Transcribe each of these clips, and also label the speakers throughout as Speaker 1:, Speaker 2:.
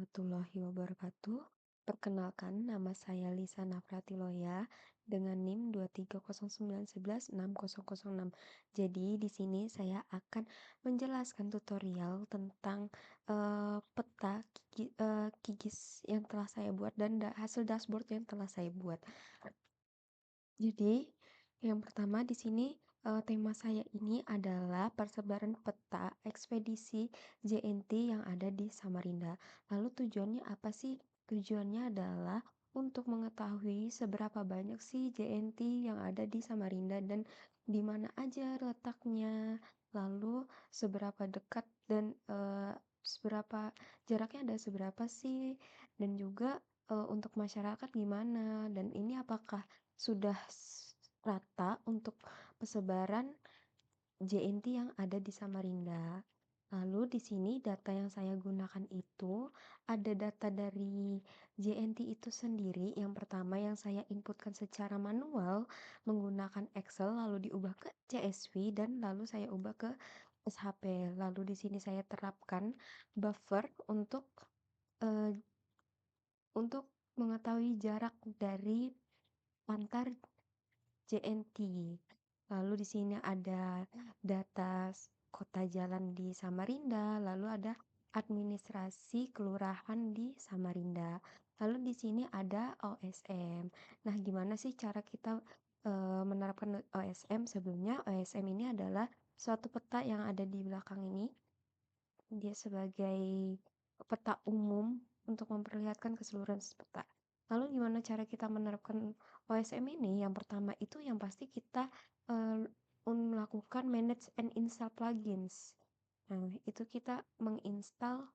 Speaker 1: warahmatullahi wabarakatuh. Perkenalkan, nama saya Lisa Nafratiloya dengan NIM 23091160006. Jadi di sini saya akan menjelaskan tutorial tentang peta QGIS yang telah saya buat dan hasil dashboard yang telah saya buat. Jadi, yang pertama di sini tema saya ini adalah persebaran peta ekspedisi JNT yang ada di Samarinda. Lalu tujuannya apa sih? Tujuannya adalah untuk mengetahui seberapa banyak sih JNT yang ada di Samarinda dan di mana aja letaknya. Lalu seberapa dekat dan seberapa jaraknya ada seberapa sih? Dan juga untuk masyarakat gimana? Dan ini apakah sudah rata untuk persebaran JNT yang ada di Samarinda. Lalu di sini data yang saya gunakan itu ada data dari JNT itu sendiri. Yang pertama yang saya inputkan secara manual menggunakan Excel lalu diubah ke CSV dan lalu saya ubah ke SHP. Lalu di sini saya terapkan buffer eh, untuk mengetahui jarak dari antar JNT. Lalu di sini ada data kota jalan di Samarinda, lalu ada administrasi kelurahan di Samarinda. Lalu di sini ada OSM. Nah, gimana sih cara kita menerapkan OSM? Sebelumnya OSM ini adalah suatu peta yang ada di belakang ini. Dia sebagai peta umum untuk memperlihatkan keseluruhan peta. Lalu gimana cara kita menerapkan OSM ini? Yang pertama itu yang pasti kita melakukan manage and install plugins. Nah, itu kita menginstal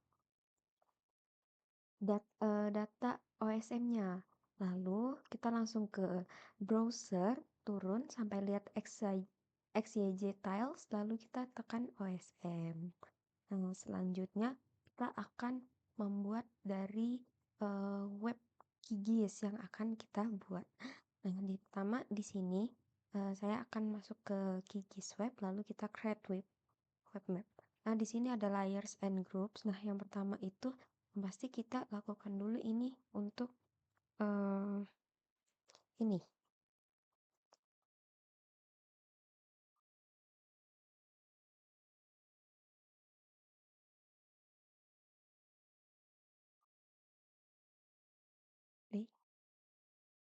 Speaker 1: data OSM-nya. Lalu kita langsung ke browser, turun sampai lihat XYZ tiles, lalu kita tekan OSM. Nah, selanjutnya kita akan membuat dari web QGIS yang akan kita buat. Nah, pertama di sini saya akan masuk ke QGIS web, lalu kita create web map. Nah, di sini ada layers and groups. Nah, yang pertama itu pasti kita lakukan dulu ini untuk ini.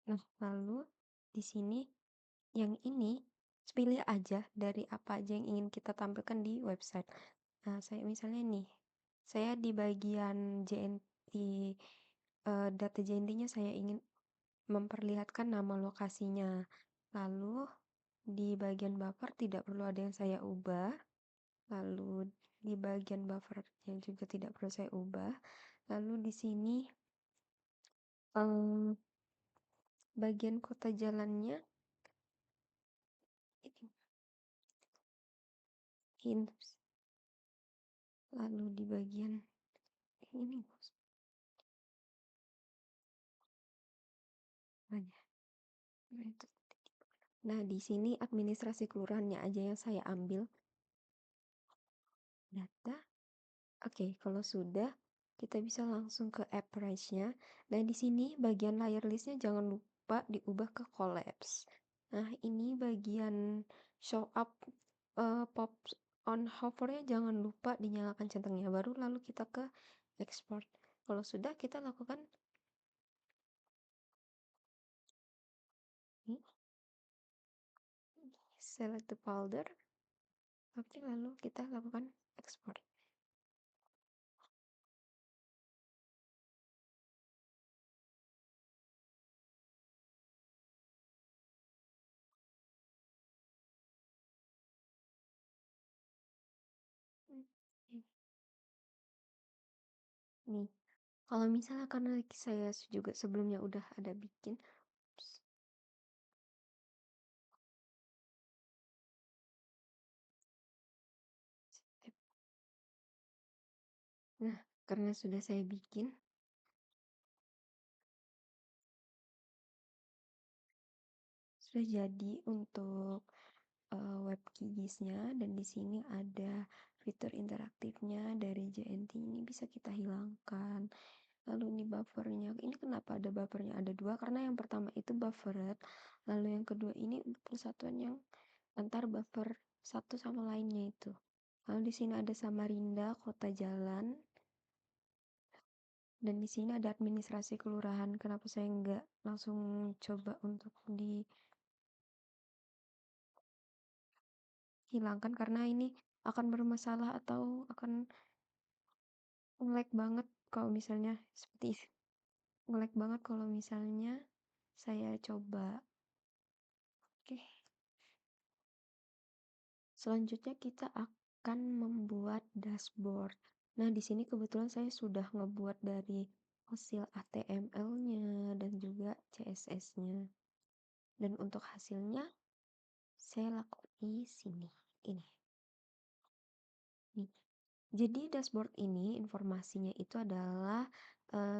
Speaker 1: Nah, lalu di sini yang ini pilih aja dari apa aja yang ingin kita tampilkan di website. Nah, saya misalnya nih, saya di bagian JNT, data JNT-nya saya ingin memperlihatkan nama lokasinya. Lalu di bagian buffer tidak perlu ada yang saya ubah. Lalu di bagian buffernya juga tidak perlu saya ubah. Lalu di sini bagian kota jalannya ini. Lalu di bagian ini banyak. Nah, di sini administrasi kelurahannya aja yang saya ambil. Data. Oke, kalau sudah, kita bisa langsung ke average-nya. Nah, di sini bagian layer list-nya jangan lupa diubah ke collapse. Nah, ini bagian show up pop on hover-nya jangan lupa dinyalakan centangnya. Baru lalu kita ke export. Kalau sudah, kita lakukan ini. Select the folder. Oke, lalu kita lakukan export. Nih, kalau misalnya karena saya juga sebelumnya udah ada bikin. Nah, karena sudah saya bikin, sudah jadi untuk web QGIS-nya dan di sini ada fitur interaktifnya dari JNT ini bisa kita hilangkan. lalu ini buffernya. Ini kenapa ada buffernya? Ada dua, karena yang pertama itu buffered, lalu yang kedua ini untuk persatuan yang antar buffer satu sama lainnya itu. Lalu di sini ada Samarinda, kota jalan, dan di sini ada administrasi kelurahan. Kenapa saya nggak langsung coba untuk dihilangkan? Karena ini akan bermasalah atau akan nge-lag banget kalau misalnya seperti nge-lag banget kalau misalnya saya coba. Oke, selanjutnya kita akan membuat dashboard. Nah, di sini kebetulan saya sudah ngebuat dari hasil HTML-nya dan juga CSS-nya. Dan untuk hasilnya saya lakukan di sini. Ini. Nih. Jadi dashboard ini informasinya itu adalah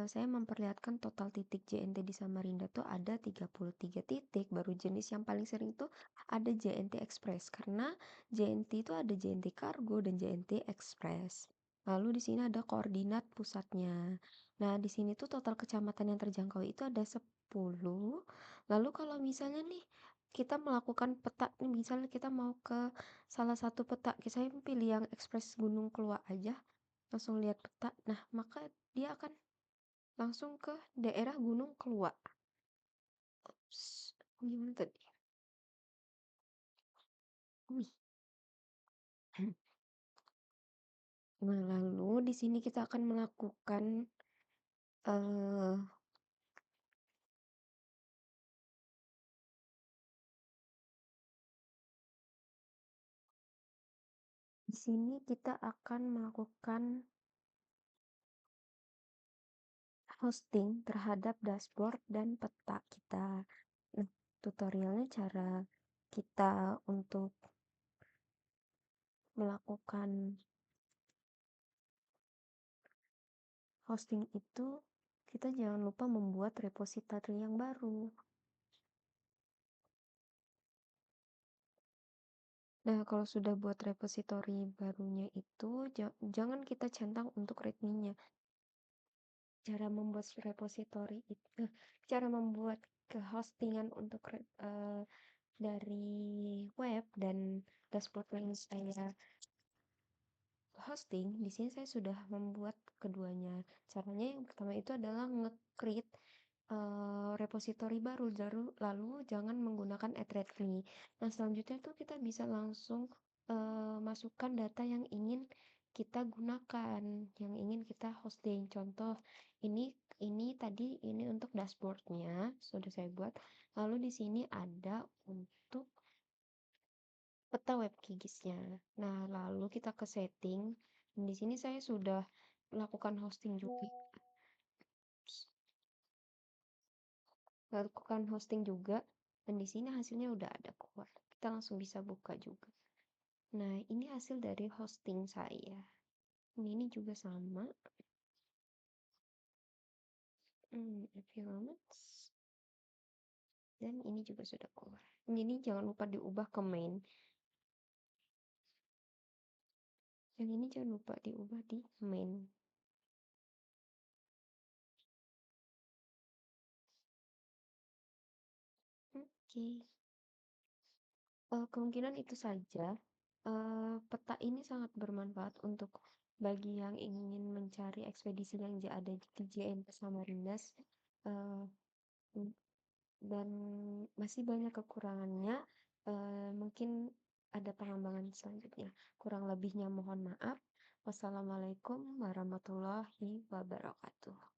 Speaker 1: saya memperlihatkan total titik JNT di Samarinda tuh ada 33 titik. Baru jenis yang paling sering tuh ada JNT Express, karena JNT itu ada JNT Cargo dan JNT Express. Lalu di sini ada koordinat pusatnya. Nah, di sini tuh total kecamatan yang terjangkau itu ada 10. Lalu kalau misalnya nih kita melakukan peta nih, misalnya kita mau ke salah satu peta, saya pilih yang Ekspres Gunung Keluak aja, langsung lihat peta. Nah, maka dia akan langsung ke daerah Gunung Keluak. Ups, gimana tadi? Wih. Nah, lalu di sini kita akan melakukan eh di sini kita akan melakukan hosting terhadap dashboard dan peta kita. Nah, tutorialnya cara kita untuk melakukan hosting itu, kita jangan lupa membuat repository yang baru. Nah, kalau sudah buat repository barunya itu, jangan kita centang untuk readme-nya. Cara membuat repository itu, cara membuat kehostingan untuk dari web dan dashboard yang saya hosting, di sini saya sudah membuat keduanya. Caranya yang pertama itu adalah nge-create repository baru, lalu jangan menggunakan @readme. Nah, selanjutnya tuh kita bisa langsung masukkan data yang ingin kita gunakan, yang ingin kita hosting. Contoh, ini tadi ini untuk dashboardnya sudah saya buat. Lalu di sini ada untuk peta web Kigisnya. Nah, lalu kita ke setting. Di sini saya sudah melakukan hosting juga. Lakukan hosting juga. Dan di sini hasilnya udah ada keluar. Kita langsung bisa buka juga. Nah, ini hasil dari hosting saya. Ini juga sama. Environments. Dan ini juga sudah keluar. Ini jangan lupa diubah ke main. Yang ini jangan lupa diubah di main. Oke. Kemungkinan itu saja. Peta ini sangat bermanfaat untuk bagi yang ingin mencari ekspedisi yang ada di JNT Samarinda, eh, dan masih banyak kekurangannya. Mungkin ada pengembangan selanjutnya. Kurang lebihnya mohon maaf. Wassalamualaikum warahmatullahi wabarakatuh.